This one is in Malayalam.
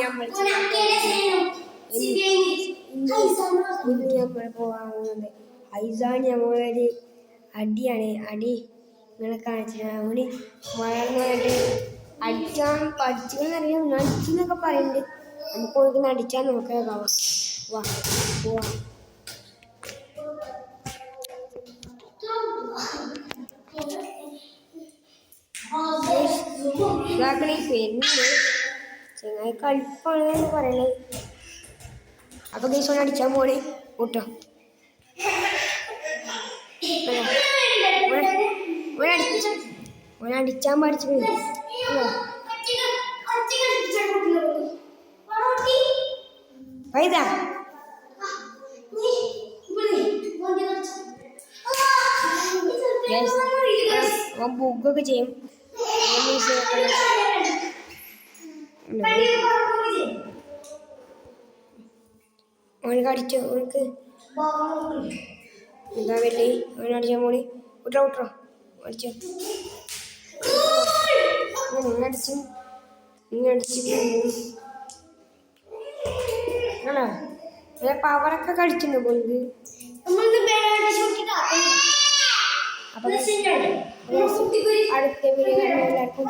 നമ്മൾ പോകാൻ പോകുന്നത് ഐസാണ് നമ്മളൊരു അടിയാണ്. അടി ഇങ്ങനെ കാണിച്ചത് അവന് വളർന്നിട്ട് അടിച്ചാൻ പഠിച്ചെന്നറിയാം. നടിച്ചെന്നൊക്കെ പറയുന്നുണ്ട്. നമുക്ക് പോയി അടിച്ചാൽ നോക്കാം. വാ പോവാ. ഇതാക്കണ പെരുന്ന് ചെങ്ങായി കളിപ്പാണ് എന്ന് പറയണത്. അപ്പൊ ദിവസം അടിച്ചാൻ പോണേ കൂട്ടോ. അടിച്ചാൻ പഠിച്ചു പൈതാ ബുക്കൊക്കെ ചെയ്യും. അവനക്ക് അടിച്ചോ. അവനക്ക് എന്താ വല്ലേ അവനടിച്ചാൽ മോളി വിട്ടോ അടിച്ചോ. നിങ്ങടിച്ചു ആണോ പവറൊക്കെ കളിച്ചിട്ടുണ്ടോ പോയി. അപ്പൊ അടുത്ത വീഡിയോ എല്ലാവർക്കും